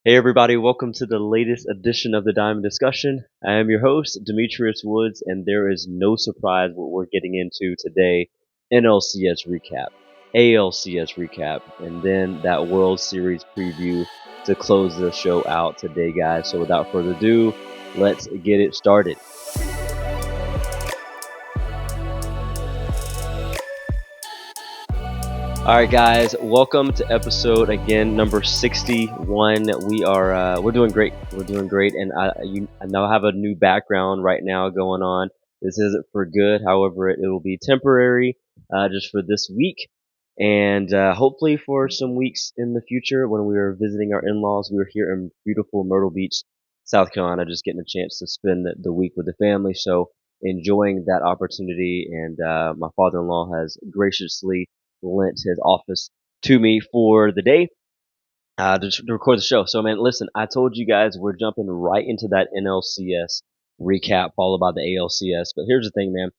Hey everybody, welcome to the latest edition of the Diamond Discussion. I am your host, Demetrius Woods, and there is no surprise what we're getting into today. NLCS recap, ALCS recap, and then that World Series preview to close the show out today, guys. So without further ado, let's get it started. All right, guys, welcome to episode again number 61. We're doing great. We're doing great, and I now have a new background right now going on. This isn't for good, however, it will be temporary, just for this week, and hopefully for some weeks in the future when we are visiting our in-laws. We were here in beautiful Myrtle Beach, South Carolina, just getting a chance to spend the week with the family. So enjoying that opportunity, and my father-in-law has graciously lent his office to me for the day to record the show. So, man, listen, I told you guys we're jumping right into that NLCS recap, followed by the ALCS. But here's the thing, man.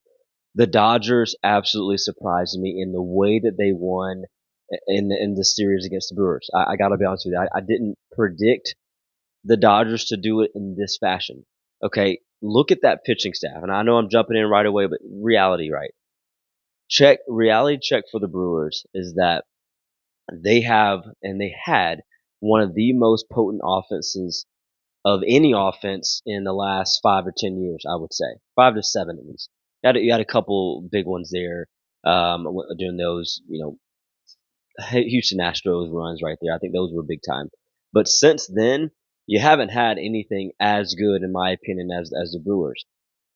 The Dodgers absolutely surprised me in the way that they won in the series against the Brewers. I got to be honest with you. I didn't predict the Dodgers to do it in this fashion. Okay, look at that pitching staff. And I know I'm jumping in right away, but reality, right? Reality check for the Brewers is that they have and they had one of the most potent offenses of any offense in the last 5 or 10 years. I would say 5 to 7 at least. You had a couple big ones there during those Houston Astros runs right there. I think those were big time. But since then, you haven't had anything as good, in my opinion, as the Brewers.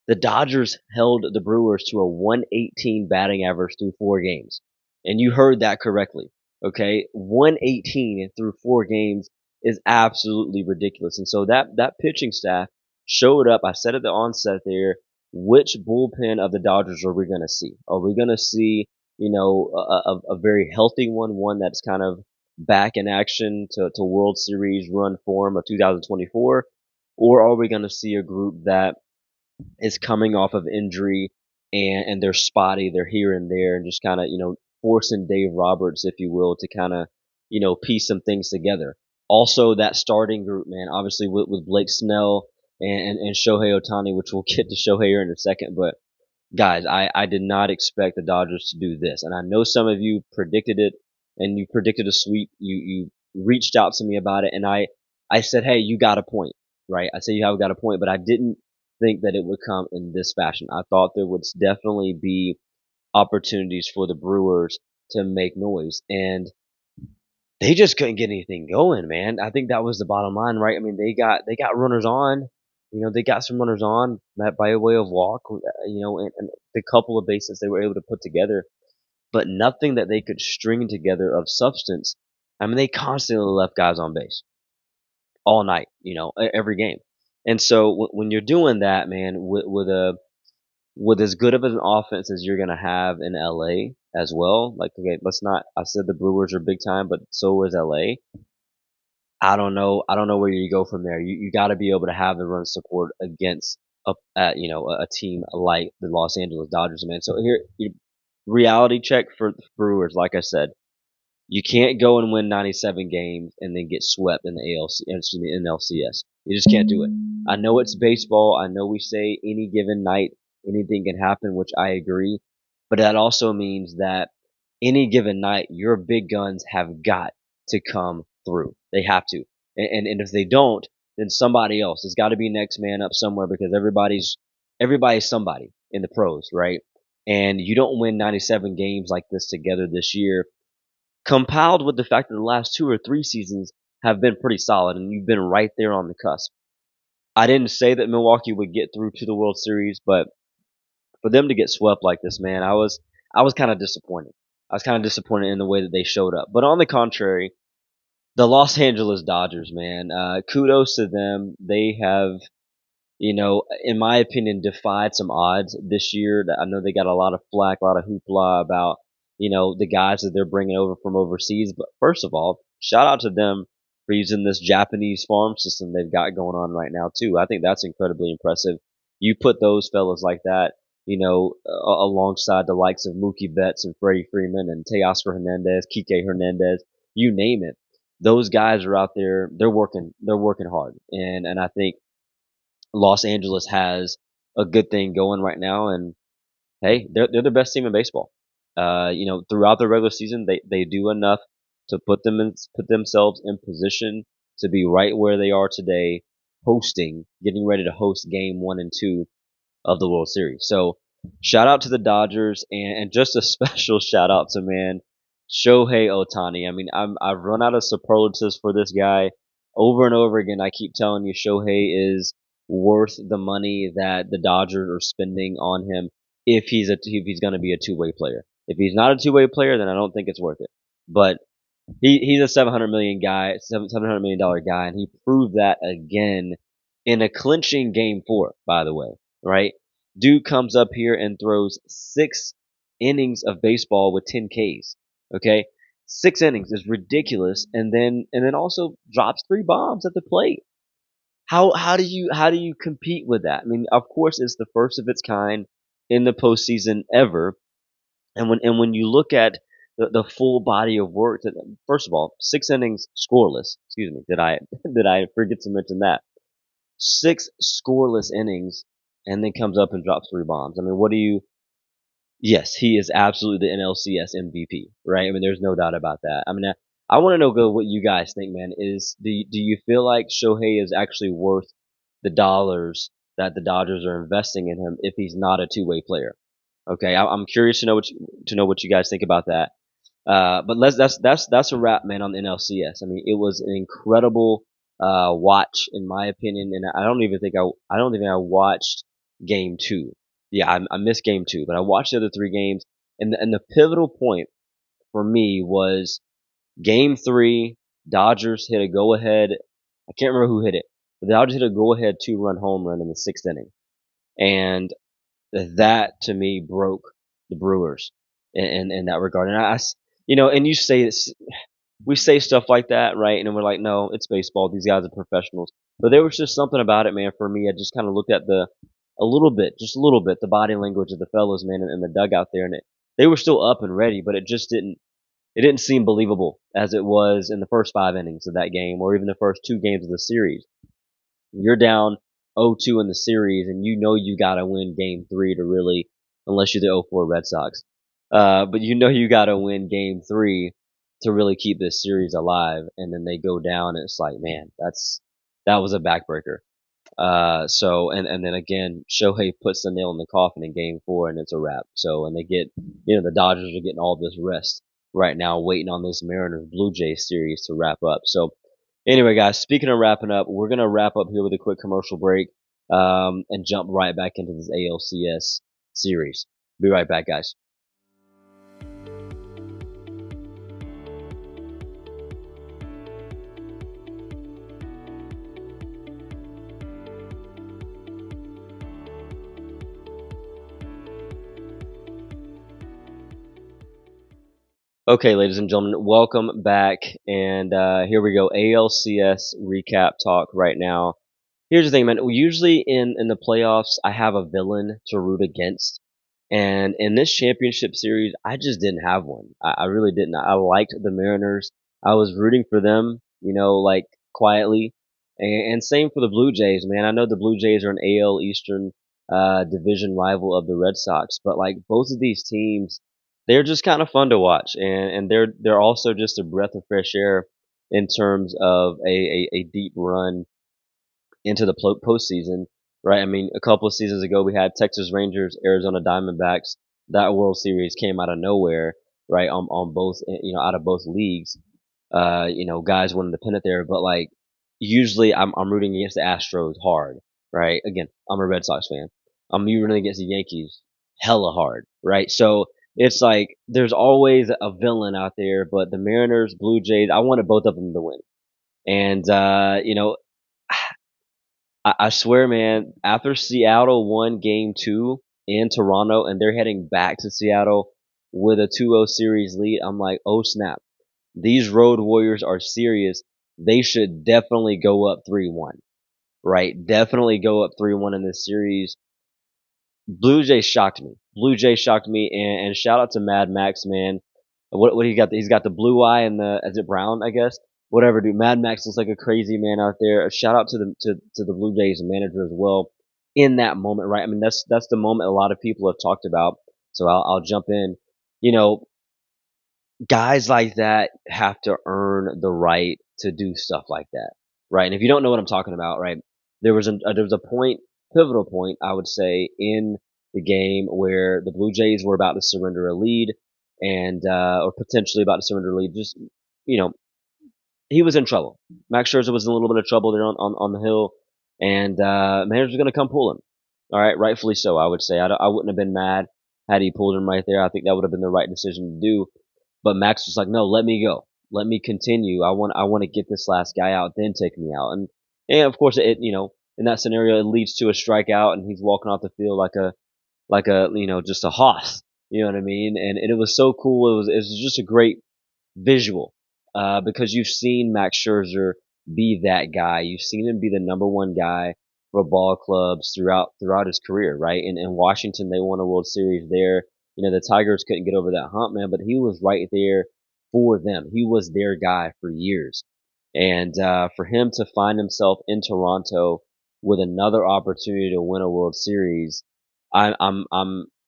The Dodgers held the Brewers to a 118 batting average through 4 games. And you heard that correctly. Okay? 118 through 4 games is absolutely ridiculous. And so that pitching staff showed up. I said at the onset there, which bullpen of the Dodgers are we going to see? Are we going to see, a very healthy one that's kind of back in action to World Series run form of 2024? Or are we going to see a group that is coming off of injury and they're spotty, they're here and there, and just kind of, forcing Dave Roberts, if you will, to kind of, piece some things together. Also, that starting group, man, obviously with Blake Snell and Shohei Ohtani, which we'll get to Shohei here in a second, but guys, I did not expect the Dodgers to do this. And I know some of you predicted it and you predicted a sweep. You reached out to me about it, and I said, hey, you got a point, right? I said you have got a point, but I didn't think that it would come in this fashion. I thought there would definitely be opportunities for the Brewers to make noise, and they just couldn't get anything going, man. I think that was the bottom line, right? I mean, they got runners on, they got some runners on that by way of walk, and the couple of bases they were able to put together, but nothing that they could string together of substance. I mean, they constantly left guys on base all night, every game. And so when you're doing that, man, with as good of an offense as you're gonna have in LA as well, like, okay, let's not. I said the Brewers are big time, but so is LA. I don't know. I don't know where you go from there. You got to be able to have the run support against a team like the Los Angeles Dodgers, man. So here, reality check for the Brewers. Like I said, you can't go and win 97 games and then get swept in the NLCS. You just can't do it. I know it's baseball. I know we say any given night anything can happen, which I agree. But that also means that any given night, your big guns have got to come through. They have to. And if they don't, then somebody else. There's got to be next man up somewhere because everybody's somebody in the pros, right? And you don't win 97 games like this together this year, compiled with the fact that the last 2 or 3 seasons have been pretty solid and you've been right there on the cusp. I didn't say that Milwaukee would get through to the World Series, but for them to get swept like this, man, I was kind of disappointed. I was kind of disappointed in the way that they showed up. But on the contrary, the Los Angeles Dodgers, man, kudos to them. They have, in my opinion, defied some odds this year. I know they got a lot of flack, a lot of hoopla about, the guys that they're bringing over from overseas. But first of all, shout out to them for using this Japanese farm system they've got going on right now too. I think that's incredibly impressive. You put those fellas like that, alongside the likes of Mookie Betts and Freddie Freeman and Teoscar Hernandez, Kike Hernandez, you name it. those guys are out there. They're working hard, and I think Los Angeles has a good thing going right now. And hey, they're the best team in baseball. Throughout the regular season, they do enough to put themselves in position to be right where they are today, getting ready to host game 1 and 2 of the World Series. So shout out to the Dodgers, and just a special shout out to, man, Shohei Ohtani. I mean, I've run out of superlatives for this guy over and over again. I keep telling you, Shohei is worth the money that the Dodgers are spending on him if he's going to be a two-way player. If he's not a two-way player, then I don't think it's worth it. But he's a 700 million dollar guy, and he proved that again in a clinching game 4. By the way, right? Dude comes up here and throws 6 innings of baseball with 10 Ks. Okay, 6 innings is ridiculous, and then also drops 3 bombs at the plate. How do you compete with that? I mean, of course, it's the first of its kind in the postseason ever, and when you look at the full body of work, first of all, 6 innings scoreless. Excuse me, did I forget to mention that? 6 scoreless innings, and then comes up and drops 3 bombs. I mean, what do you? Yes, he is absolutely the NLCS MVP, right? I mean, there's no doubt about that. I mean, I want to know what you guys think, man. Do you feel like Shohei is actually worth the dollars that the Dodgers are investing in him if he's not a two-way player? Okay, I'm curious to know what you guys think about that. But that's a wrap, man, on the NLCS. I mean, it was an incredible watch, in my opinion, and I don't even think I watched game 2. Yeah, I missed game 2, but I watched the other 3 games, and the pivotal point for me was game 3. Dodgers hit a go ahead. I can't remember who hit it, but the Dodgers hit a go ahead 2-run home run in the 6th inning, and that to me broke the Brewers in that regard. And and we say stuff like that, right? And we're like, no, it's baseball. These guys are professionals. But there was just something about it, man. For me, I just kind of looked at just a little bit, the body language of the fellows, man, in the dugout there, and they were still up and ready, but it didn't seem believable as it was in the first 5 innings of that game, or even the first 2 games of the series. You're down 0-2 in the series, and you got to win game 3 to really, unless you're the 0-4 Red Sox. But you got to win game 3 to really keep this series alive, and then they go down, and it's like, man, that was a backbreaker. And then again, Shohei puts the nail in the coffin in game 4, and it's a wrap. So, and the Dodgers are getting all this rest right now, waiting on this Mariners Blue Jays series to wrap up. So, anyway, guys, speaking of wrapping up, we're gonna wrap up here with a quick commercial break, and jump right back into this ALCS series. Be right back, guys. Okay, ladies and gentlemen, welcome back, and here we go. ALCS recap talk right now. Here's the thing, man. Usually in the playoffs, I have a villain to root against, and in this championship series, I just didn't have one. I really didn't. I liked the Mariners. I was rooting for them, like quietly, and same for the Blue Jays, man. I know the Blue Jays are an AL Eastern division rival of the Red Sox, but like both of these teams, they're just kind of fun to watch, and they're also just a breath of fresh air in terms of a deep run into the postseason, right? I mean, a couple of seasons ago, we had Texas Rangers, Arizona Diamondbacks. That World Series came out of nowhere, right? On both, out of both leagues. Guys winning the pennant there, but like usually I'm rooting against the Astros hard, right? Again, I'm a Red Sox fan. I'm rooting against the Yankees hella hard, right? So it's like there's always a villain out there, but the Mariners, Blue Jays, I wanted both of them to win. And I swear, man, after Seattle won game 2 in Toronto and they're heading back to Seattle with a 2-0 series lead, I'm like, oh snap. These Road Warriors are serious. They should definitely go up 3-1, right? Definitely go up 3-1 in this series. Blue Jays shocked me. Blue Jays shocked me, and shout out to Mad Max, man. What he got? He's got the blue eye and is it brown, I guess? whatever, dude. Mad Max looks like a crazy man out there. A shout out to the Blue Jays manager as well in that moment, right? I mean, that's the moment a lot of people have talked about. So I'll jump in. You know, guys like that have to earn the right to do stuff like that, right? And if you don't know what I'm talking about, right, there was a point, pivotal point, I would say, in the game where the Blue Jays were about to surrender a lead, and or potentially about to surrender a lead. Just you know, he was in trouble. Max Scherzer was in a little bit of trouble there on the hill, and manager's going to come pull him. All right, rightfully so, I would say. I wouldn't have been mad had he pulled him right there. I think that would have been the right decision to do. But Max was like, no, let me go. Let me continue. I want to get this last guy out, then take me out. And of course, in that scenario, it leads to a strikeout, and he's walking off the field like a, just a hoss. You know what I mean? And it was so cool. It was just a great visual, because you've seen Max Scherzer be that guy. You've seen him be the number one guy for ball clubs throughout his career, right? And in Washington, they won a World Series there. The Tigers couldn't get over that hump, man, but he was right there for them. He was their guy for years. And for him to find himself in Toronto with another opportunity to win a World Series, I'm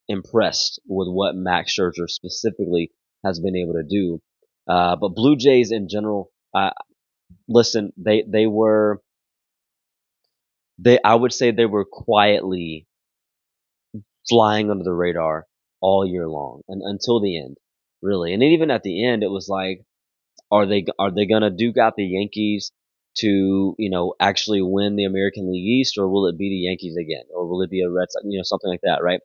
impressed with what Max Scherzer specifically has been able to do. But Blue Jays in general, listen, I would say they were quietly flying under the radar all year long and until the end, really. And even at the end, it was like, are they gonna duke out the Yankees to actually win the American League East, or will it be the Yankees again, or will it be a Red Sox, something like that, right?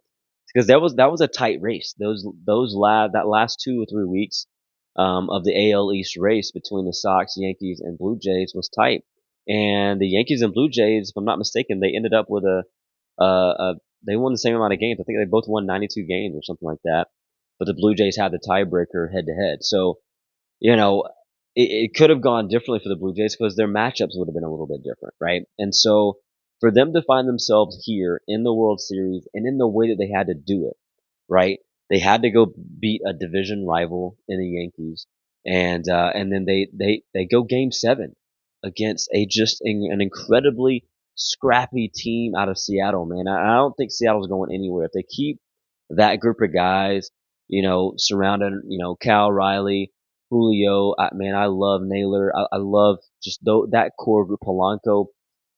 Because that was a tight race. That last 2 or 3 weeks of the AL East race between the Sox, Yankees, and Blue Jays was tight. And the Yankees and Blue Jays, if I'm not mistaken, they ended up with they won the same amount of games. I think they both won 92 games or something like that. But the Blue Jays had the tiebreaker head to head. So you know, it could have gone differently for the Blue Jays because their matchups would have been a little bit different, right? And so for them to find themselves here in the World Series and in the way that they had to do it, right? They had to go beat a division rival in the Yankees, and then they go Game 7 against an incredibly scrappy team out of Seattle, man. I don't think Seattle's going anywhere if they keep that group of guys, surrounding, Cal Riley, Julio. Man, I love Naylor. I love just that core group, Polanco.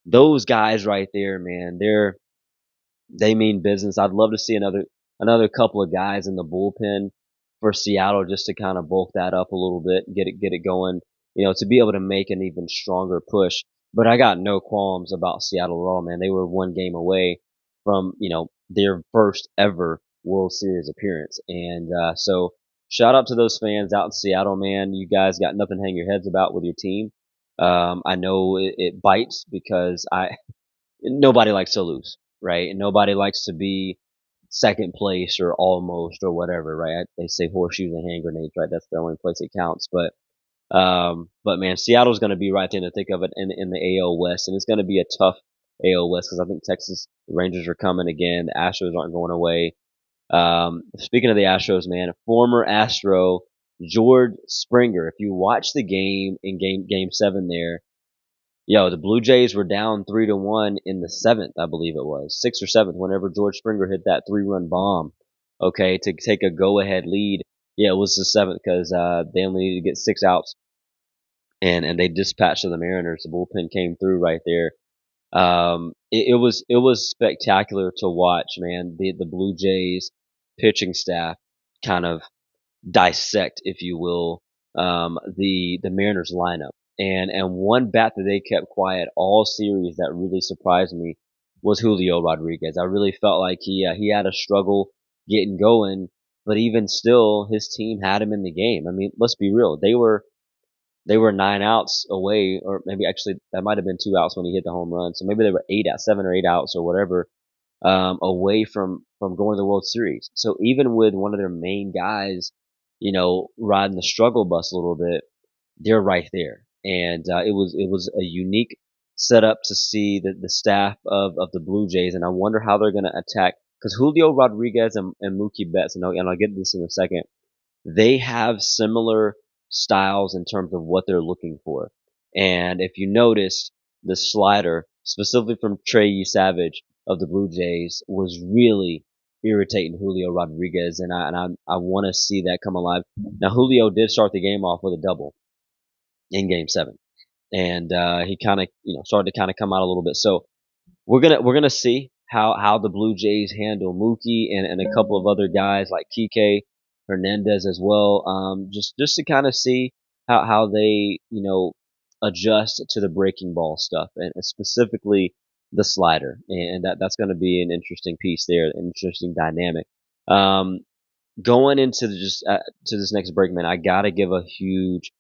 Those guys right there, man. They mean business. I'd love to see another couple of guys in the bullpen for Seattle just to kind of bulk that up a little bit, get it going, to be able to make an even stronger push. But I got no qualms about Seattle at all, man. They were one game away from, their first ever World Series appearance. And so shout out to those fans out in Seattle, man. You guys got nothing to hang your heads about with your team. I know it bites because nobody likes to lose, right? And nobody likes to be second place or almost or whatever, right? They say horseshoes and hand grenades, right? That's the only place it counts. But man, Seattle's going to be right there in the thick of it in the AL West, and it's going to be a tough AL West because I think Texas Rangers are coming again. The Astros aren't going away. Speaking of the Astros, man, former Astro George Springer. If you watch the game in game 7 there, yo, the Blue Jays were down 3-1 in the seventh, I believe it was, sixth or seventh, whenever George Springer hit that 3-run bomb. Okay, to take a go-ahead lead. Yeah, it was the seventh because they only needed to get 6 outs, and they dispatched to the Mariners. The bullpen came through right there. It was spectacular to watch, man. The Blue Jays pitching staff kind of dissect, if you will, the Mariners lineup. And one bat that they kept quiet all series that really surprised me was Julio Rodriguez. I really felt like he had a struggle getting going, but even still, his team had him in the game. I mean, let's be real. They were 9 outs away, or maybe actually that might have been 2 outs when he hit the home run. So maybe they were 7 or 8 outs or whatever, away from going to the World Series. So even with one of their main guys, riding the struggle bus a little bit, they're right there. And it was a unique setup to see the staff of the Blue Jays, and I wonder how they're going to attack because Julio Rodriguez and Mookie Betts, and I'll get this in a second. They have similar styles in terms of what they're looking for. And if you noticed, the slider, specifically from Trey Savage of the Blue Jays, was really irritating Julio Rodriguez, and I want to see that come alive. Now Julio did start the game off with a double in Game 7, and he kind of started to kind of come out a little bit. So we're gonna see how the Blue Jays handle Mookie and a couple of other guys like Kike Hernandez as well. Just to kind of see how they adjust to the breaking ball stuff and specifically the slider, and that's going to be an interesting piece there, an interesting dynamic. Um, Going into to this next break, man, I gotta give a huge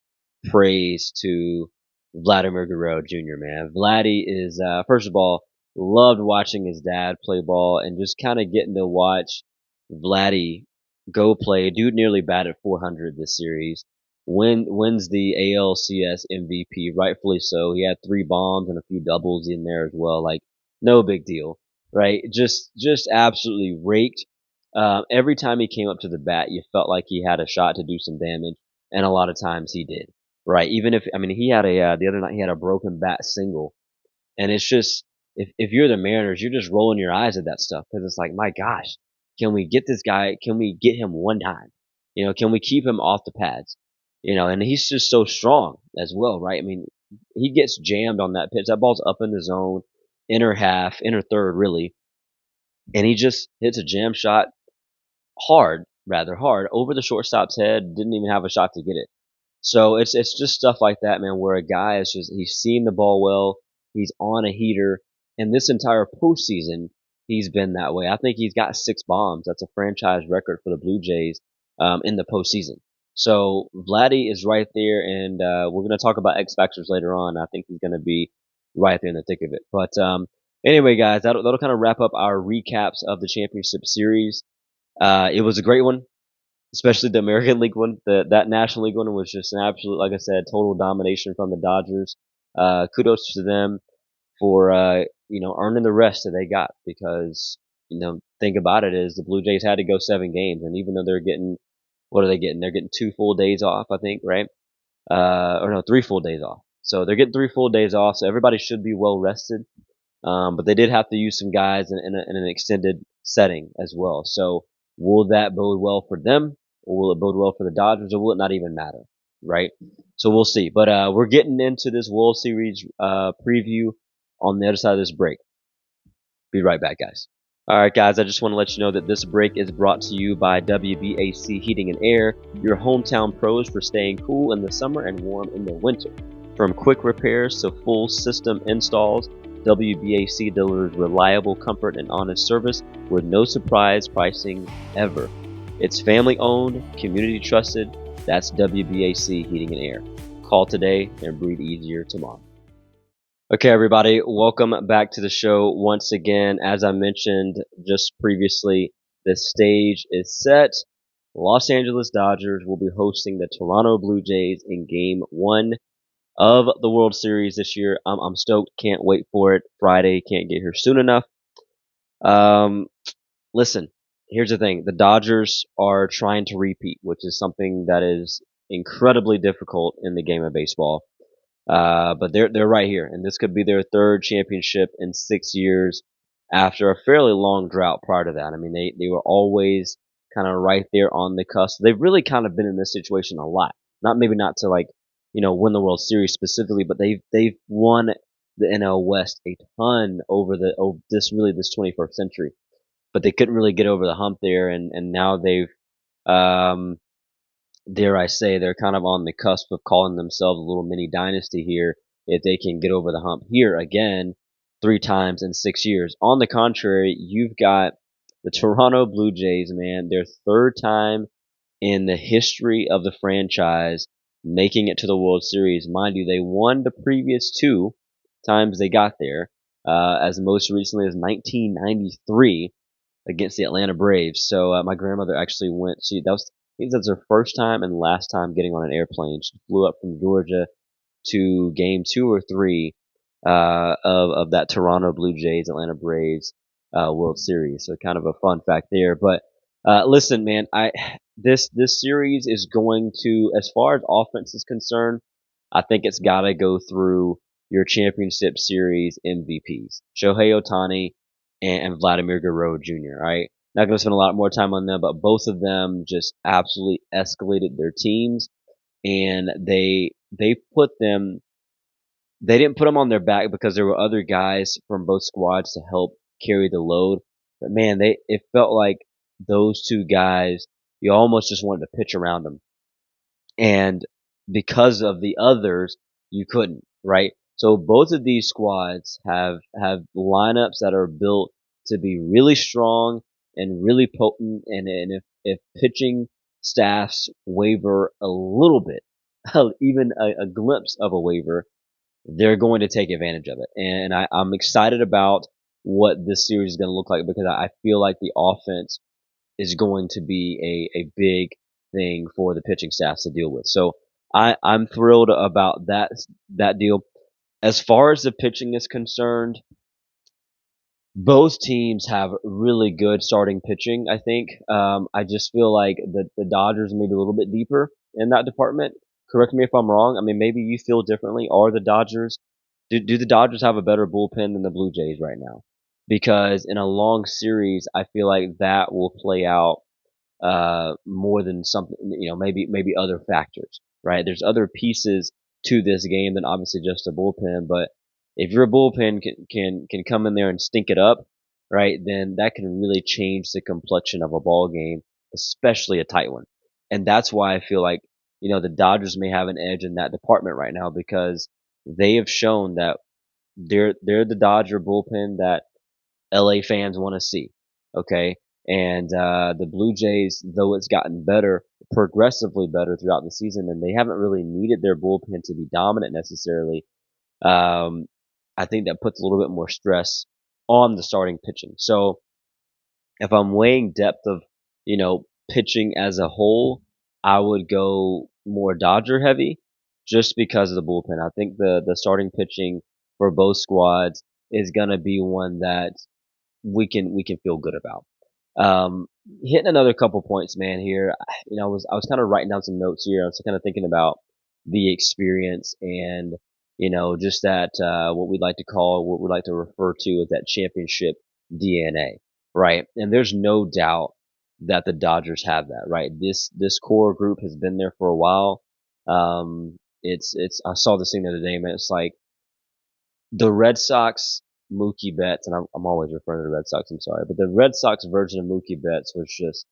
praise to Vladimir Guerrero Jr., man. Vladdy is, first of all, loved watching his dad play ball and just kind of getting to watch Vladdy go play. Dude nearly batted 400 this series. Wins the ALCS MVP, rightfully so. He had 3 bombs and a few doubles in there as well. Like, no big deal, right? Just absolutely raked. Every time he came up to the bat, you felt like he had a shot to do some damage, and a lot of times he did. Right. Even if, I mean, he had the other night he had a broken bat single, and it's just, if you're the Mariners, you're just rolling your eyes at that stuff because it's like, my gosh, can we get this guy? Can we get him one time? Can we keep him off the pads? And he's just so strong as well, right? I mean, he gets jammed on that pitch. That ball's up in the zone, inner third, really, and he just hits a jam shot rather hard, over the shortstop's head. Didn't even have a shot to get it. So it's just stuff like that, man, where a guy is just, he's seeing the ball well, he's on a heater, and this entire postseason he's been that way. I think he's got 6 bombs. That's a franchise record for the Blue Jays in the postseason. So Vladdy is right there, and we're gonna talk about X factors later on. I think he's gonna be right there in the thick of it. But anyway, guys, that'll kind of wrap up our recaps of the championship series. It was a great one, especially the American League one. That National League one was just an absolute, like I said, total domination from the Dodgers. Kudos to them for earning the rest that they got, because think about it, is the Blue Jays had to go 7 games, and even though they're getting, what are they getting? They're getting 2 full days off, I think, right? Or no, 3 full days off. So they're getting 3 full days off. So everybody should be well rested. But they did have to use some guys in an extended setting as well. So will that bode well for them, or will it bode well for the Dodgers, or will it not even matter, right? So we'll see. But we're getting into this World Series preview on the other side of this break. Be right back, guys. All right, guys, I just want to let you know that this break is brought to you by WBAC Heating and Air, your hometown pros for staying cool in the summer and warm in the winter. From quick repairs to full system installs, WBAC delivers reliable comfort and honest service with no surprise pricing ever. It's family owned, community trusted. That's WBAC Heating and Air. Call today and breathe easier tomorrow. Okay, everybody, welcome back to the show once again. As I mentioned just previously, the stage is set. Los Angeles Dodgers will be hosting the Toronto Blue Jays in Game 1 of the World Series this year. I'm stoked. Can't wait for it. Friday, can't get here soon enough. Listen, here's the thing. The Dodgers are trying to repeat, which is something that is incredibly difficult in the game of baseball. But they're right here, and this could be their 3rd championship in 6 years after a fairly long drought prior to that. I mean, they were always kind of right there on the cusp. They've really kind of been in this situation a lot. Not to win the World Series specifically, but they've won the NL West a ton over this 21st century. But they couldn't really get over the hump there, and now they've dare I say, they're kind of on the cusp of calling themselves a little mini dynasty here if they can get over the hump here again 3 times in 6 years. On the contrary, you've got the Toronto Blue Jays, man, their 3rd time in the history of the franchise making it to the World Series. Mind you, they won the previous 2 times they got there, as most recently as 1993 against the Atlanta Braves. So my grandmother actually went. I think that's her first time and last time getting on an airplane. She flew up from Georgia to Game 2 or 3 of that Toronto Blue Jays Atlanta Braves World Series. So kind of a fun fact there. But Listen, man, I this series is going to, as far as offense is concerned, I think it's got to go through your championship series MVPs, Shohei Ohtani and Vladimir Guerrero Jr. Right? Not going to spend a lot more time on them, but both of them just absolutely escalated their teams, and they put them. They didn't put them on their back because there were other guys from both squads to help carry the load. But man, it felt like those two guys, you almost just wanted to pitch around them. And because of the others, you couldn't, right? So both of these squads have lineups that are built to be really strong and really potent. And if pitching staffs waver a little bit, even a glimpse of a waiver, they're going to take advantage of it. And I'm excited about what this series is going to look like because I feel like the offense is going to be a big thing for the pitching staffs to deal with. So I'm thrilled about that deal. As far as the pitching is concerned, both teams have really good starting pitching. I think. I just feel like the Dodgers may be a little bit deeper in that department. Correct me if I'm wrong. I mean, maybe you feel differently. Are the Dodgers? Do the Dodgers have a better bullpen than the Blue Jays right now? Because in a long series, I feel like that will play out more than something, maybe other factors, right? There's other pieces to this game than obviously just a bullpen, but if your bullpen can come in there and stink it up, right, then that can really change the complexion of a ball game, especially a tight one. And that's why I feel like, the Dodgers may have an edge in that department right now because they have shown that they're the Dodger bullpen that LA fans want to see. Okay. And the Blue Jays, though it's gotten better, progressively better throughout the season, and they haven't really needed their bullpen to be dominant necessarily. Um, I think that puts a little bit more stress on the starting pitching. So if I'm weighing depth of, pitching as a whole, I would go more Dodger heavy just because of the bullpen. I think the starting pitching for both squads is going to be one that we can feel good about. Um, Hitting another couple points, man. Here, I was kind of writing down some notes here. I was kind of thinking about the experience and just that what we'd like to call, what we'd like to refer to as that championship DNA, right? And there's no doubt that the Dodgers have that, right? This core group has been there for a while. It's I saw this thing the other day, man. It's like the Red Sox Mookie Betts, and I'm always referring to the Red Sox, I'm sorry, but the Red Sox version of Mookie Betts was just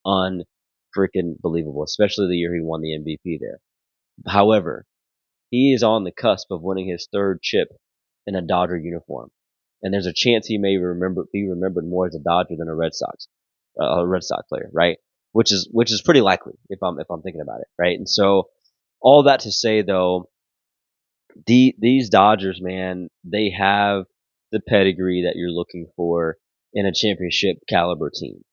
unfreaking believable, especially the year he won the MVP there. However, he is on the cusp of winning his third chip in a Dodger uniform, and there's a chance he may be remembered more as a Dodger than a Red Sox player, right? Which is pretty likely if I'm thinking about it, right? And so all that to say though, these Dodgers, man, they have the pedigree that you're looking for in a championship caliber team.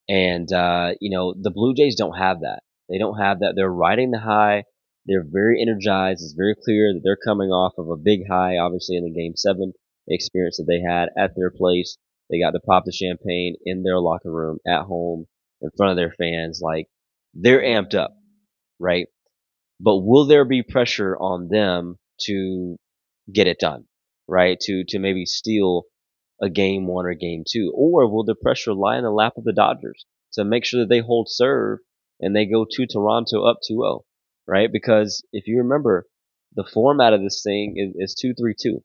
And the Blue Jays don't have that. They don't have that. They're riding the high. They're very energized. It's very clear that they're coming off of a big high, obviously in the Game 7 experience that they had at their place. They got to pop the champagne in their locker room at home in front of their fans. Like, they're amped up, right? But will there be pressure on them to get it done, right? To maybe steal a game one or game two, or will the pressure lie in the lap of the Dodgers to make sure that they hold serve and they go to Toronto up 2-0, right? Because if you remember, the format of this thing is 2-3-2.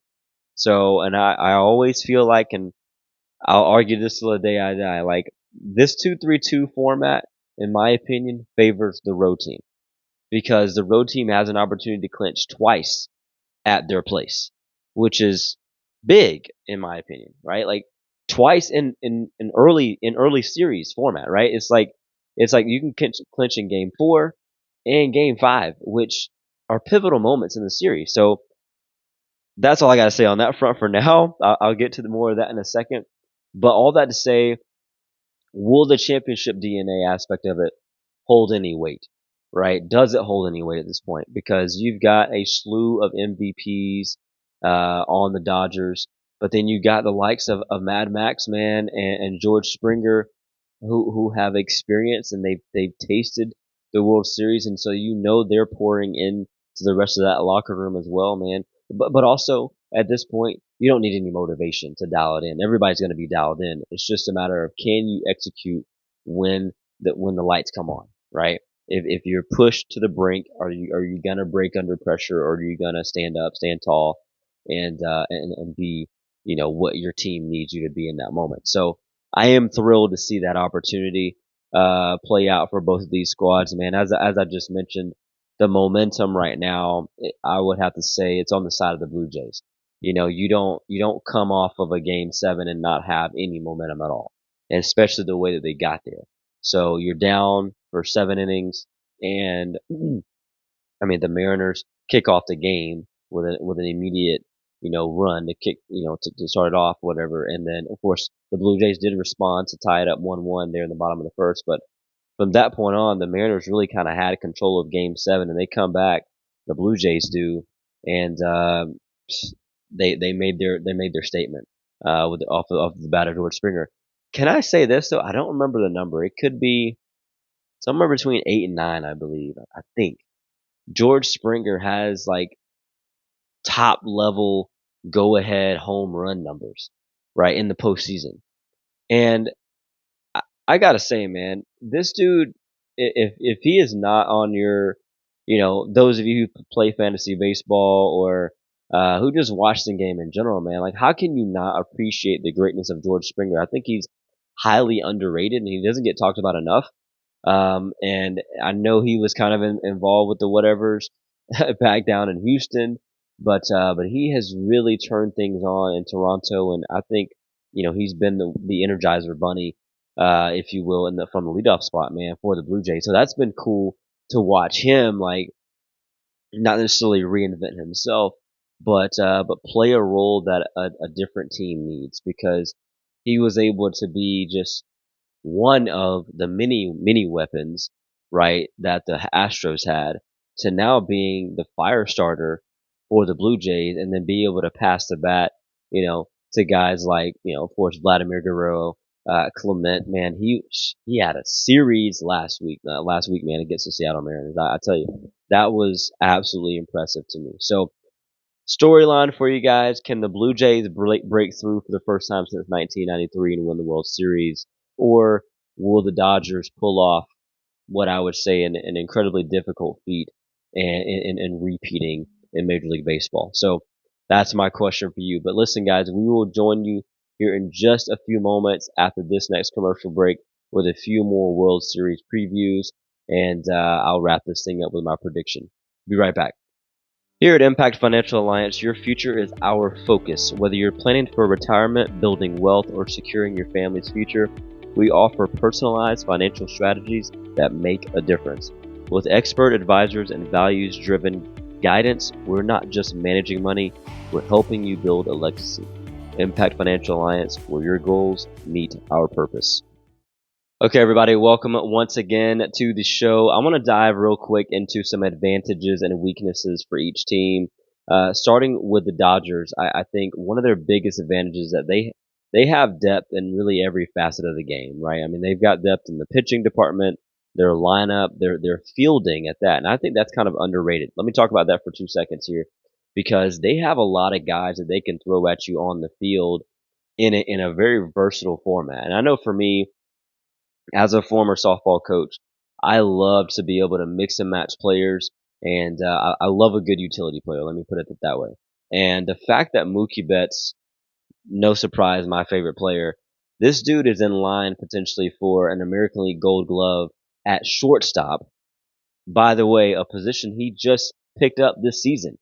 So, and I always feel like, and I'll argue this till the day I die, like this 2-3-2 format, in my opinion, favors the road team because the road team has an opportunity to clinch twice at their place, which is big in my opinion, right? Like twice in early series format, right? It's like you can clinch in game 4 and game 5, which are pivotal moments in the series. So that's all I got to say on that front for now. I'll get to more of that in a second. But all that to say, will the championship DNA aspect of it hold any weight? Right? Does it hold any weight at this point? Because you've got a slew of MVPs on the Dodgers, but then you got the likes of Mad Max, man, and George Springer, who have experience and they've tasted the World Series, and so they're pouring in to the rest of that locker room as well, man. But also at this point, you don't need any motivation to dial it in. Everybody's going to be dialed in. It's just a matter of can you execute when the lights come on, right? If you're pushed to the brink, are you gonna break under pressure, or are you gonna stand up, stand tall, and be what your team needs you to be in that moment? So I am thrilled to see that opportunity play out for both of these squads, man. As I just mentioned, the momentum right now, I would have to say it's on the side of the Blue Jays. You don't come off of a game 7 and not have any momentum at all, and especially the way that they got there. So you're down for 7 innings, and I mean the Mariners kick off the game with an immediate run to kick to start it off, whatever, and then of course the Blue Jays did respond to tie it up 1-1 there in the bottom of the first, but from that point on, the Mariners really kind of had control of Game 7, and they come back. The Blue Jays do, and they made their statement off the bat of George Springer. Can I say this though? I don't remember the number. It could be somewhere between 8 and 9, I believe. I think George Springer has like top level go ahead home run numbers, right, in the postseason. And I gotta say, man, this dude, if he is not on your, those of you who play fantasy baseball or who just watch the game in general, man, like how can you not appreciate the greatness of George Springer? I think he's highly underrated and he doesn't get talked about enough. And I know he was kind of involved with the whatevers back down in Houston, but he has really turned things on in Toronto, and I think he's been the Energizer Bunny, if you will, from the leadoff spot, man, for the Blue Jays. So that's been cool to watch him, like not necessarily reinvent himself, but play a role that a different team needs because he was able to be just one of the many weapons, right, that the Astros had to now being the fire starter for the Blue Jays and then be able to pass the bat, to guys like, of course, Vladimir Guerrero, Clement, man, he had a series last week, man, against the Seattle Mariners. I tell you, that was absolutely impressive to me. So, storyline for you guys: can the Blue Jays break through for the first time since 1993 and win the World Series, or will the Dodgers pull off what I would say an incredibly difficult feat and repeating in Major League Baseball? So that's my question for you. But listen, guys, we will join you here in just a few moments after this next commercial break with a few more World Series previews, and I'll wrap this thing up with my prediction. Be right back. Here at Impact Financial Alliance, your future is our focus. Whether you're planning for retirement, building wealth, or securing your family's future, we offer personalized financial strategies that make a difference. With expert advisors and values-driven guidance, we're not just managing money, we're helping you build a legacy. Impact Financial Alliance, where your goals meet our purpose. Okay, everybody, welcome once again to the show. I want to dive real quick into some advantages and weaknesses for each team. Starting with the Dodgers, I think one of their biggest advantages is that they have depth in really every facet of the game, right? I mean, they've got depth in the pitching department, their lineup, their fielding at that, and I think that's kind of underrated. Let me talk about that for 2 seconds here, because they have a lot of guys that they can throw at you on the field in a very versatile format. And I know for me, as a former softball coach, I love to be able to mix and match players, and I love a good utility player. Let me put it that way. And the fact that Mookie Betts, no surprise, my favorite player, this dude is in line potentially for an American League Gold Glove at shortstop. By the way, a position he just picked up this season,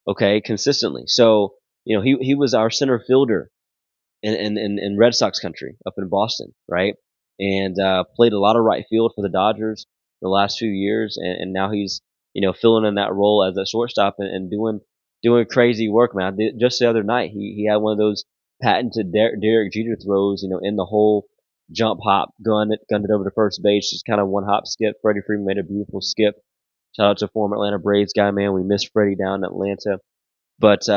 okay, consistently. So, he was our center fielder in Red Sox country up in Boston, right? And played a lot of right field for the Dodgers the last few years, and now he's filling in that role as a shortstop and doing crazy work, man. Just the other night, he had one of those patented Derek Jeter throws, in the hole, jump hop, gunned it over to first base, just kind of one hop skip. Freddie Freeman made a beautiful skip. Shout out to former Atlanta Braves guy, man. We miss Freddie down in Atlanta. But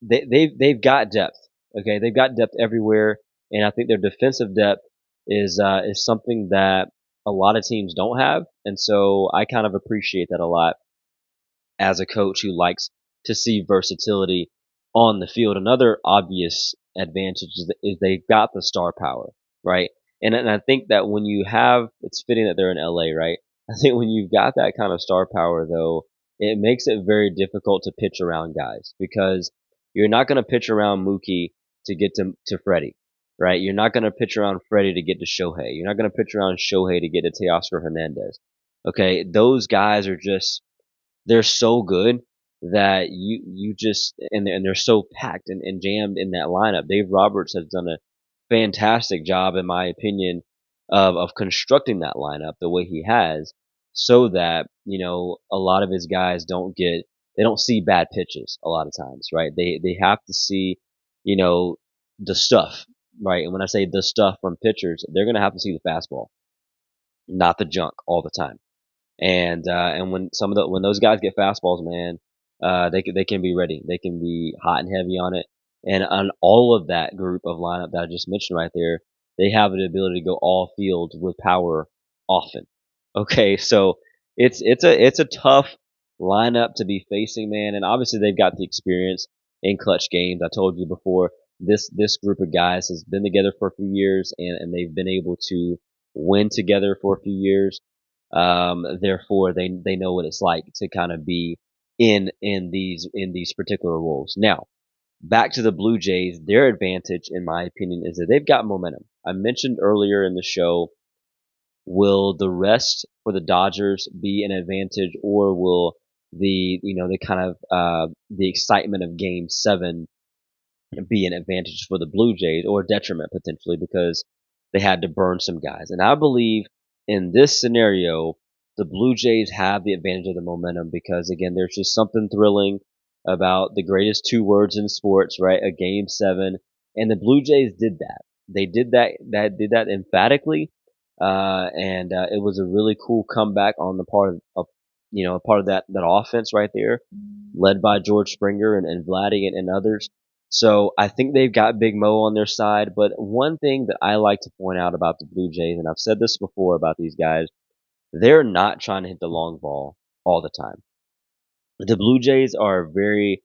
they've got depth. Okay, they've got depth everywhere, and I think their defensive depth is something that a lot of teams don't have, and so I kind of appreciate that a lot as a coach who likes to see versatility on the field. Another obvious advantage is they've got the star power, right? And I think that when you have, it's fitting that they're in LA, right? I think when you've got that kind of star power, though, it makes it very difficult to pitch around guys because you're not going to pitch around Mookie to get to Freddie, right? You're not going to pitch around Freddie to get to Shohei. You're not going to pitch around Shohei to get to Teoscar Hernandez. Okay, those guys are just they're so good that you just and they're so packed and jammed in that lineup. Dave Roberts has done a fantastic job, in my opinion, of constructing that lineup the way he has, so that a lot of his guys they don't see bad pitches a lot of times, right? They have to see you know the stuff, right? And when I say the stuff from pitchers, they're gonna have to see the fastball, not the junk all the time. And when when those guys get fastballs, man, they can be ready. They can be hot and heavy on it. And on all of that group of lineup that I just mentioned right there, they have the ability to go all field with power often. Okay, so it's a tough lineup to be facing, man. And obviously they've got the experience in clutch games. I told you before, this group of guys has been together for a few years, and they've been able to win together for a few years. Therefore, they know what it's like to kind of be in these particular roles. Now, back to the Blue Jays, their advantage, in my opinion, is that they've got momentum. I mentioned earlier in the show, will the rest for the Dodgers be an advantage, or will the kind of the excitement of Game 7 be an advantage for the Blue Jays or a detriment potentially because they had to burn some guys. And I believe in this scenario, the Blue Jays have the advantage of the momentum because again, there's just something thrilling about the greatest two words in sports, right? A Game 7, and the Blue Jays did that. They did did that emphatically, and it was a really cool comeback on the part of part of that offense right there, led by George Springer and Vladdy and others. So I think they've got Big Mo on their side. But one thing that I like to point out about the Blue Jays, and I've said this before about these guys, they're not trying to hit the long ball all the time. The Blue Jays are very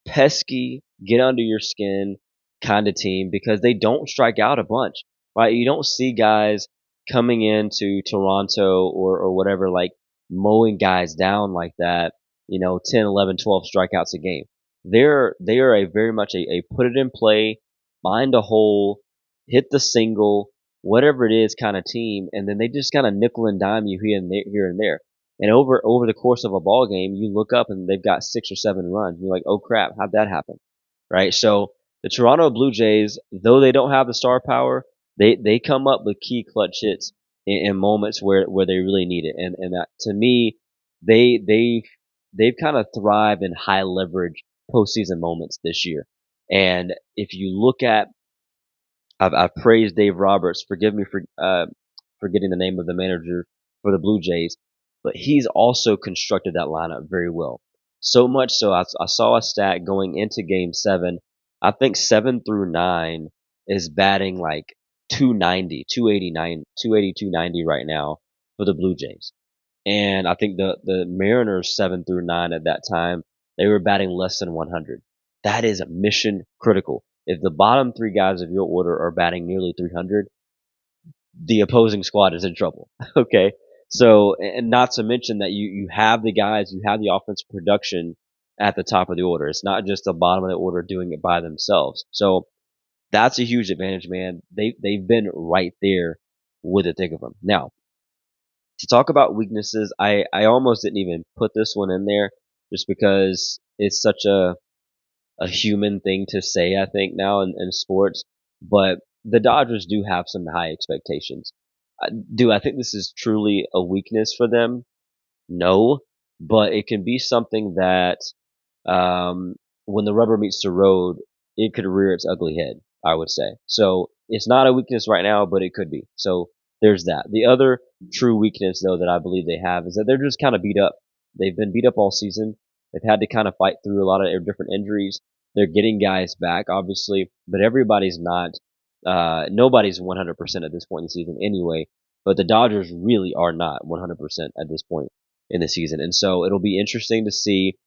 pesky, get under your skin kind of team because they don't strike out a bunch, right? You don't see guys coming into Toronto or whatever, like mowing guys down like that, 10, 11, 12 strikeouts a game. They are a very much a put it in play, find a hole, hit the single, whatever it is kind of team, and then they just kind of nickel and dime you here and there. And over the course of a ball game, you look up and they've got 6 or 7 runs. You're like, oh crap, how'd that happen? Right? So the Toronto Blue Jays, though they don't have the star power, they come up with key clutch hits in moments where they really need it. And that, to me, they've kind of thrived in high leverage postseason moments this year. And if you look at, I've praised Dave Roberts. Forgive me for forgetting the name of the manager for the Blue Jays, but he's also constructed that lineup very well. So much so, I saw a stat going into Game 7. I think 7 through 9 is batting like 290, 289, 280, 290 right now for the Blue Jays. And I think the Mariners 7 through 9 at that time, they were batting less than 100. That is mission critical. If the bottom 3 guys of your order are batting nearly 300, the opposing squad is in trouble. Okay. So, and not to mention that you have the guys, you have the offensive production at the top of the order. It's not just the bottom of the order doing it by themselves. So that's a huge advantage, man. They've been right there with the thick of them. Now, to talk about weaknesses, I almost didn't even put this one in there just because it's such a human thing to say, I think, now in sports. But the Dodgers do have some high expectations. Do I think this is truly a weakness for them? No, but it can be something that when the rubber meets the road, it could rear its ugly head, I would say. So it's not a weakness right now, but it could be. So there's that. The other true weakness, though, that I believe they have is that they're just kind of beat up. They've been beat up all season. They've had to kind of fight through a lot of different injuries. They're getting guys back, obviously, but everybody's not Nobody's 100% at this point in the season anyway, but the Dodgers really are not 100% at this point in the season. And so it'll be interesting to see,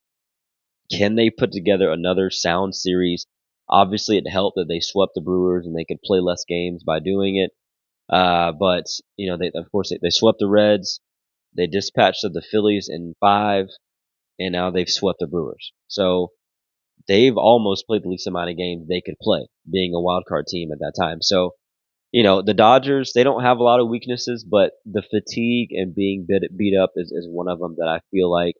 can they put together another sound series. Obviously, it helped that they swept the Brewers and they could play less games by doing it. But they of course they swept the Reds. They dispatched of the Phillies in 5, and now they've swept the Brewers. So they've almost played the least amount of games they could play, being a wild card team at that time. So the Dodgers, they don't have a lot of weaknesses, but the fatigue and being beat up is one of them that I feel like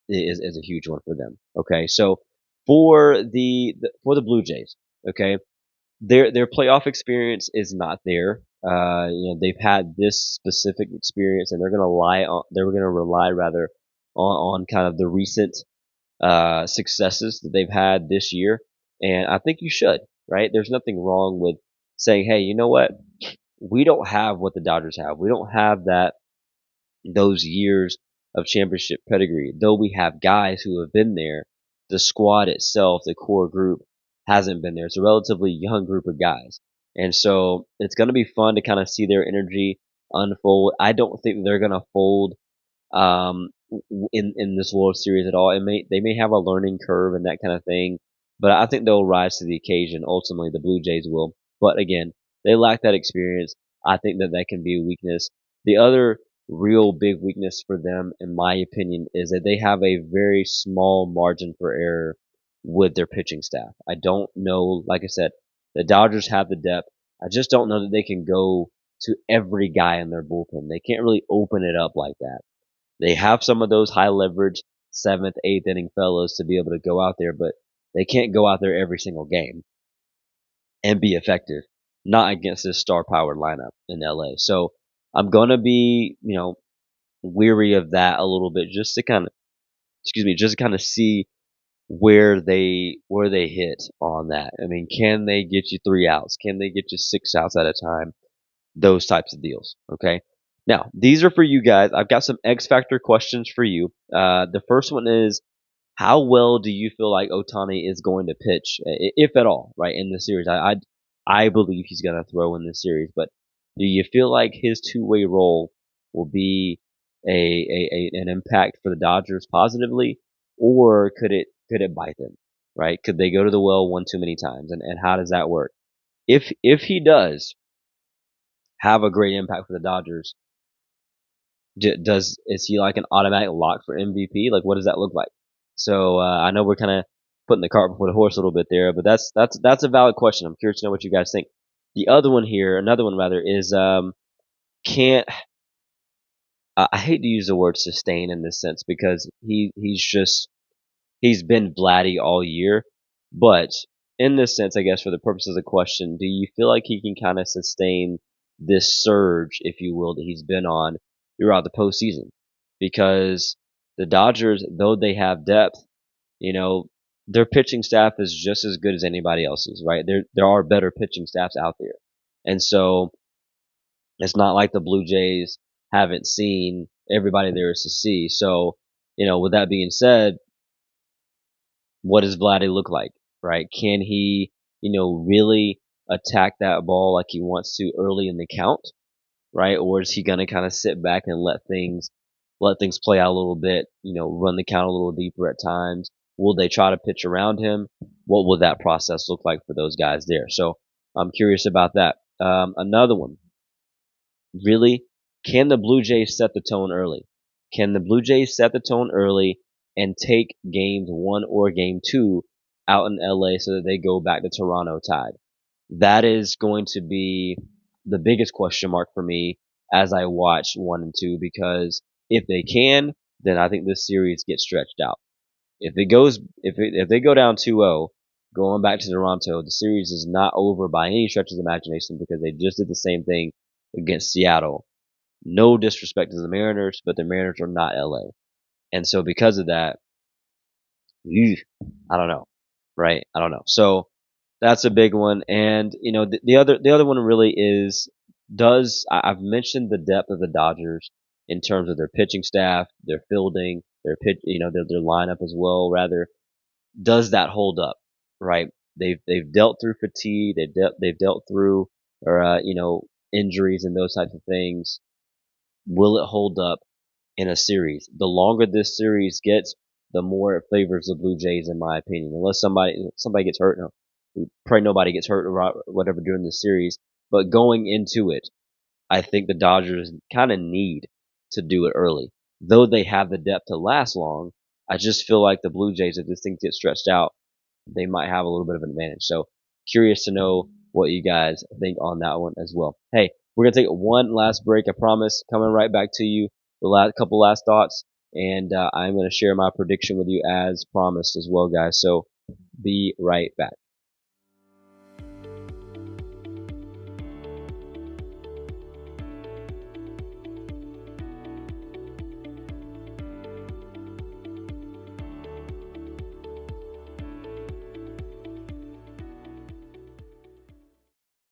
is a huge one for them. Okay, so for the Blue Jays, okay, their playoff experience is not there. They've had this specific experience, and they're gonna rely rather on kind of the recent successes that they've had this year. And I think you should, right? There's nothing wrong with saying, hey, you know what? We don't have what the Dodgers have. We don't have those years of championship pedigree. Though we have guys who have been there, the squad itself, the core group, hasn't been there. It's a relatively young group of guys. And so it's going to be fun to kind of see their energy unfold. I don't think they're going to fold in this World Series at all. They may have a learning curve and that kind of thing, but I think they'll rise to the occasion. Ultimately, the Blue Jays will. But again, they lack that experience. I think that can be a weakness. The other real big weakness for them, in my opinion, is that they have a very small margin for error with their pitching staff. I don't know. Like I said, the Dodgers have the depth. I just don't know that they can go to every guy in their bullpen. They can't really open it up like that. They have some of those high leverage 7th, 8th inning fellows to be able to go out there, but they can't go out there every single game and be effective. Not against this star powered lineup in LA. So I'm gonna be, weary of that a little bit just to kind of, just to kind of see where they hit on that. I mean, can they get you 3 outs? Can they get you 6 outs at a time? Those types of deals. Okay. Now, these are for you guys. I've got some X Factor questions for you. The first one is, how well do you feel like Otani is going to pitch, if at all, right, in this series? I believe he's going to throw in this series, but do you feel like his two-way role will be an impact for the Dodgers positively, or could it bite them, right? Could they go to the well one too many times, and how does that work? If he does have a great impact for the Dodgers, is he like an automatic lock for MVP? Like, what does that look like? So I know we're kind of putting the cart before the horse a little bit there, but that's a valid question. I'm curious to know what you guys think. The other one here, another one rather, is can't I hate to use the word sustain in this sense because he's been Vladdy all year, but in this sense, I guess for the purpose of the question, do you feel like he can kind of sustain this surge, if you will, that he's been on throughout the postseason? Because the Dodgers, though they have depth, you know, their pitching staff is just as good as anybody else's, right? There are better pitching staffs out there. And so it's not like the Blue Jays haven't seen everybody there is to see. So, with that being said, what does Vladdy look like, right? Can he, really attack that ball like he wants to early in the count, right? Or is he going to kind of sit back and let things play out a little bit, run the count a little deeper at times? Will they try to pitch around him? What will that process look like for those guys there? So I'm curious about that. Another one, really, can the Blue Jays set the tone early? Can the Blue Jays set the tone early and take games 1 or game 2 out in LA so that they go back to Toronto tied? That is going to be the biggest question mark for me as I watch 1 and 2, because if they can, then I think this series gets stretched out. If they go down 2-0 going back to Toronto, the series is not over by any stretch of the imagination because they just did the same thing against Seattle. No disrespect to the Mariners, but the Mariners are not LA. And so because of that, I don't know, right? I don't know. So that's a big one. And the other one really is, I've mentioned the depth of the Dodgers in terms of their pitching staff, their fielding, their pitch, their lineup as well. Rather, does that hold up, right? They've dealt through fatigue. They've dealt through or injuries and those types of things. Will it hold up in a series? The longer this series gets, the more it favors the Blue Jays, in my opinion. Unless somebody gets hurt, no, pray nobody gets hurt or whatever during the series. But going into it, I think the Dodgers kind of need to do it early. Though they have the depth to last long, I just feel like the Blue Jays, if this thing gets stretched out, they might have a little bit of an advantage. So curious to know what you guys think on that one as well. Hey, we're gonna take one last break. I promise. Coming right back to you. The last couple last thoughts, and I'm gonna share my prediction with you as promised as well, guys. So be right back.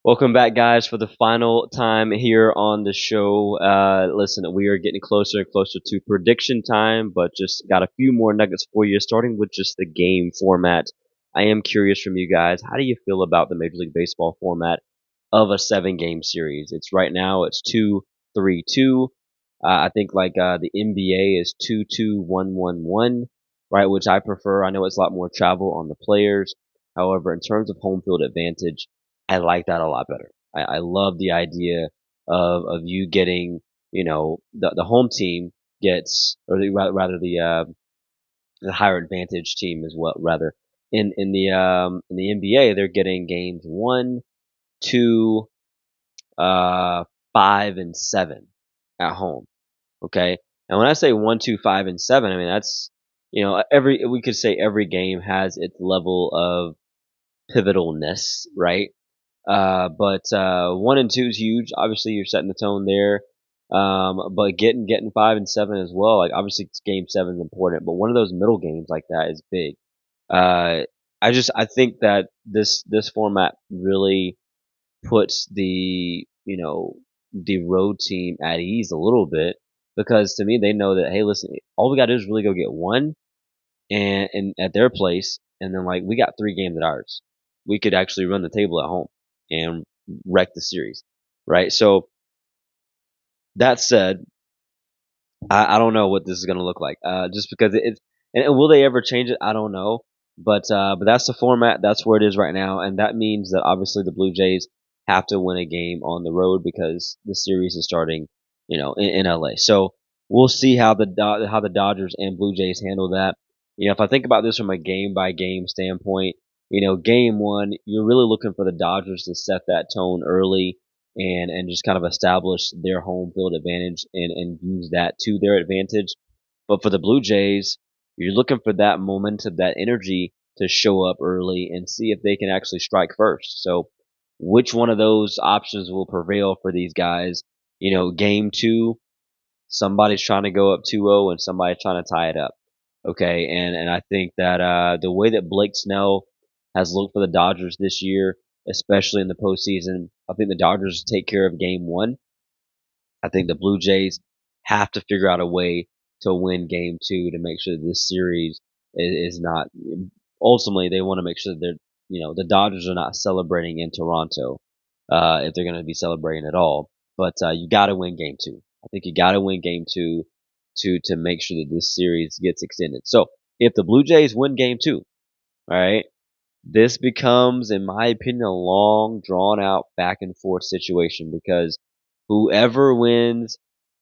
Welcome back, guys, for the final time here on the show. Listen, we are getting closer and closer to prediction time, but just got a few more nuggets for you, starting with just the game format. I am curious from you guys, how do you feel about the Major League Baseball format of a 7 game series? It's right now, it's 2-3-2. I think the NBA is 2-2-1-1-1, right? Which I prefer. I know it's a lot more travel on the players. However, in terms of home field advantage, I like that a lot better. I love the idea of you getting, the home team gets, or rather the higher advantage team as well, rather. In the NBA, they're getting games 1, 2, 5, and 7 at home. Okay. And when I say 1, 2, 5, and 7, I mean, that's, we could say every game has its level of pivotalness, right? But 1 and 2 is huge. Obviously, you're setting the tone there. But getting 5 and 7 as well. Like obviously, game 7 is important, but one of those middle games like that is big. Uh, I think that this format really puts the road team at ease a little bit because to me they know that, hey, listen, all we got to do is really go get one and at their place, and then like we got 3 games at ours. We could actually run the table at home and wreck the series, right? So that said, I don't know what this is gonna look like. Just because it's and will they ever change it? I don't know. But that's the format. That's where it is right now, and that means that obviously the Blue Jays have to win a game on the road because the series is starting, in LA. So we'll see how how the Dodgers and Blue Jays handle that. If I think about this from a game by game standpoint, game one, you're really looking for the Dodgers to set that tone early and just kind of establish their home field advantage and use that to their advantage. But for the Blue Jays, you're looking for that momentum, that energy to show up early and see if they can actually strike first. So which one of those options will prevail for these guys? Game two, somebody's trying to go up 2-0 and somebody's trying to tie it up. Okay, and I think that the way that Blake Snell has looked for the Dodgers this year, especially in the postseason, I think the Dodgers take care of game one. I think the Blue Jays have to figure out a way to win game two to make sure that this series is not. Ultimately, they want to make sure that the Dodgers are not celebrating in Toronto, if they're going to be celebrating at all. But you got to win game two. I think you got to win game two to make sure that this series gets extended. So if the Blue Jays win game two, all right, this becomes, in my opinion, a long, drawn out, back and forth situation because whoever wins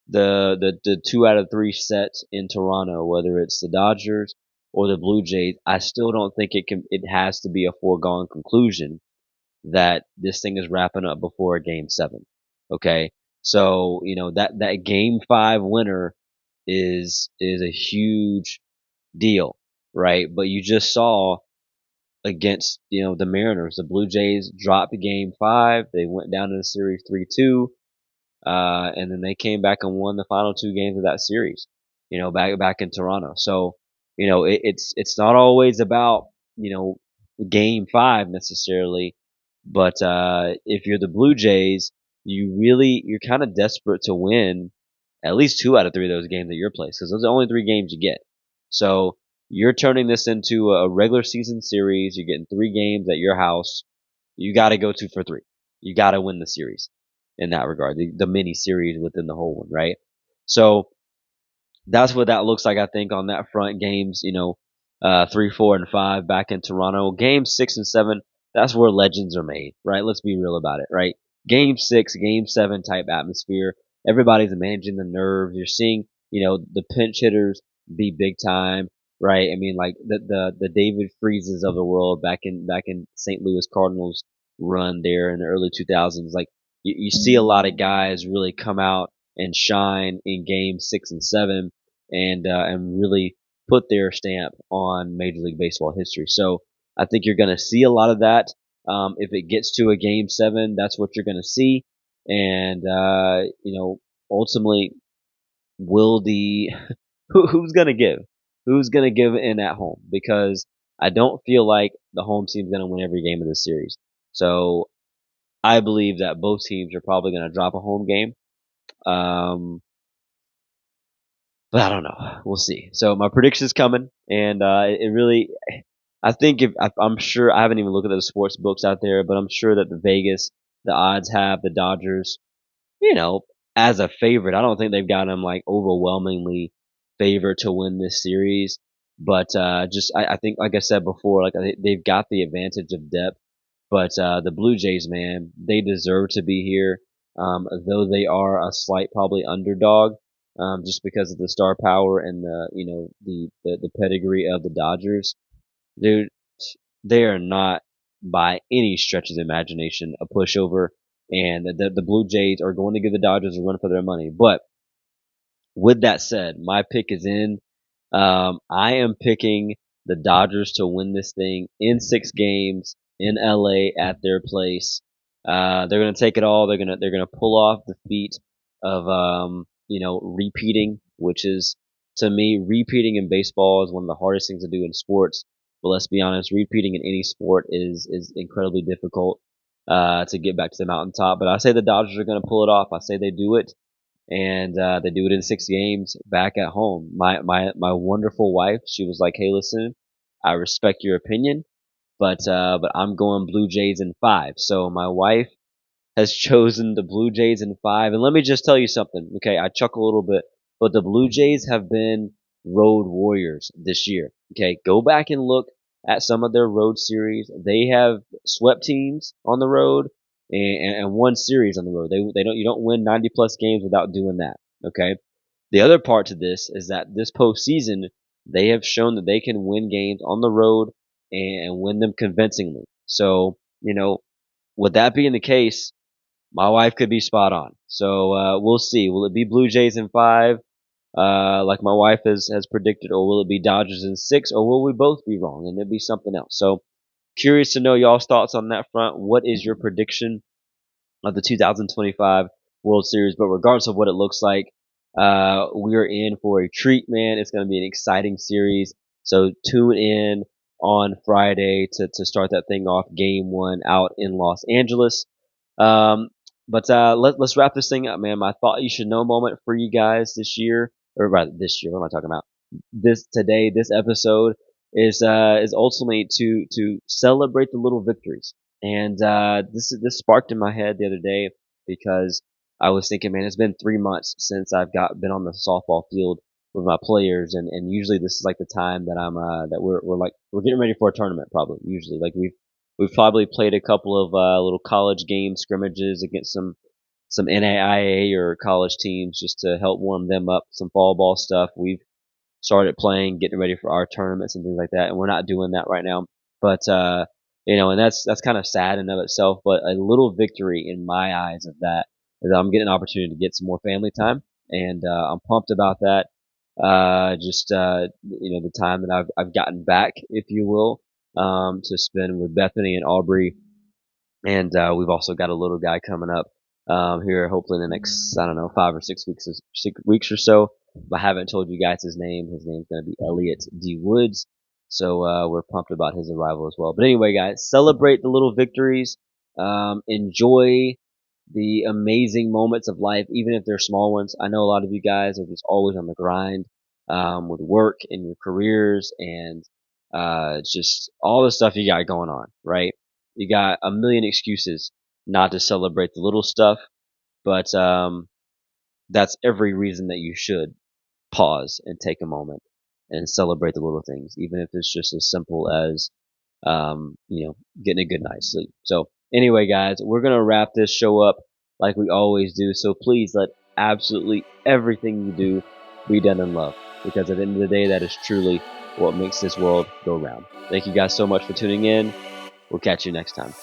the 2 out of 3 sets in Toronto, whether it's the Dodgers or the Blue Jays, I still don't think it has to be a foregone conclusion that this thing is wrapping up before game 7. Okay. So, that game 5 winner is a huge deal, right? But you just saw against, the Mariners, the Blue Jays dropped game 5. They went down in the series 3-2. And then they came back and won the final 2 games of that series, back in Toronto. So, it's not always about, game 5 necessarily, but, if you're the Blue Jays, you're kind of desperate to win at least 2 out of 3 of those games at your place because those are the only 3 games you get. So, You're turning this into a regular season series. You're getting 3 games at your house. You got to go 2 for 3. You got to win the series in that regard, the mini series within the whole one, right? So that's what that looks like. I think on that front, games, 3, 4, and 5 back in Toronto. Games 6 and 7, that's where legends are made, right? Let's be real about it, right? Game 6, Game 7 type atmosphere. Everybody's managing the nerves. You're seeing, the pinch hitters be big time, right? I mean, like the David Freezes of the world back in St. Louis Cardinals run there in the early 2000s. Like you see a lot of guys really come out and shine in Game 6 and 7 and really put their stamp on Major League Baseball history. So I think you're going to see a lot of that. If it gets to a Game 7, that's what you're going to see. And ultimately, will the who's going to give? Who's going to give in at home? Because I don't feel like the home team's going to win every game of this series. So I believe that both teams are probably going to drop a home game. Um, but I don't know. We'll see. So my prediction's coming, and it really, I think I'm sure I haven't even looked at the sports books out there, but I'm sure that the odds have the Dodgers, you know, as a favorite. I don't think they've got them like overwhelmingly favored to win this series, but I think, like I said before, like they've got the advantage of depth. But the Blue Jays, man, they deserve to be here. Though they are a slight probably underdog, just because of the star power and the pedigree of the Dodgers. Dude, they are not by any stretch of the imagination a pushover, and the Blue Jays are going to give the Dodgers a run for their money. But with that said, my pick is in. I am picking the Dodgers to win this thing in 6 games in LA at their place. They're gonna take it all. They're gonna pull off the feat of repeating, which is, to me, repeating in baseball is one of the hardest things to do in sports. But let's be honest, repeating in any sport is incredibly difficult to get back to the mountaintop. But I say the Dodgers are gonna pull it off. I say they do it, and they do it in 6 games back at home. My wonderful wife, she was like, "Hey, listen, I respect your opinion, but I'm going Blue Jays in 5." So my wife has chosen the Blue Jays in 5. And let me just tell you something. Okay, I chuckle a little bit, but the Blue Jays have been road warriors this year. Okay, go back and look at some of their road series. They have swept teams on the road and won series on the road. They don't, you don't win 90 plus games without doing that. Okay. The other part to this is that this postseason, they have shown that they can win games on the road and win them convincingly. So, with that being the case, my wife could be spot on. So we'll see. Will it be Blue Jays in 5, like my wife has predicted, or will it be Dodgers in 6, or will we both be wrong and it be something else? So curious to know y'all's thoughts on that front. What is your prediction of the 2025 World Series? But regardless of what it looks like, we are in for a treat, man. It's going to be an exciting series. So tune in on Friday to start that thing off. Game 1 out in Los Angeles. Um, but let's wrap this thing up, man. My thought you should know moment for you guys this year, or rather this year. What am I talking about? This episode is ultimately to celebrate the little victories. And this sparked in my head the other day because I was thinking, man, it's been 3 months since I've been on the softball field with my players, and usually this is like the time that we're getting ready for a tournament. Probably usually like we've probably played a couple of little college game scrimmages against some NAIA or college teams just to help warm them up. Some fall ball stuff. We've started playing, getting ready for our tournaments and things like that, and we're not doing that right now. But and that's kind of sad in of itself. But a little victory in my eyes of that is I'm getting an opportunity to get some more family time, and I'm pumped about that. The time that I've gotten back, if you will, to spend with Bethany and Aubrey, and we've also got a little guy coming up here, hopefully in the next, I don't know, 5 or 6 weeks or so. But I haven't told you guys his name. His name's going to be Elliot D. Woods. So we're pumped about his arrival as well. But anyway, guys, celebrate the little victories. Enjoy the amazing moments of life, even if they're small ones. I know a lot of you guys are just always on the grind. with work and your careers and just all the stuff you got going on, right? You got a million excuses not to celebrate the little stuff, but that's every reason that you should pause and take a moment and celebrate the little things, even if it's just as simple as getting a good night's sleep. So anyway, guys, we're gonna wrap this show up like we always do. So please let absolutely everything you do be done in love, because at the end of the day, that is truly what makes this world go round. Thank you guys so much for tuning in. We'll catch you next time.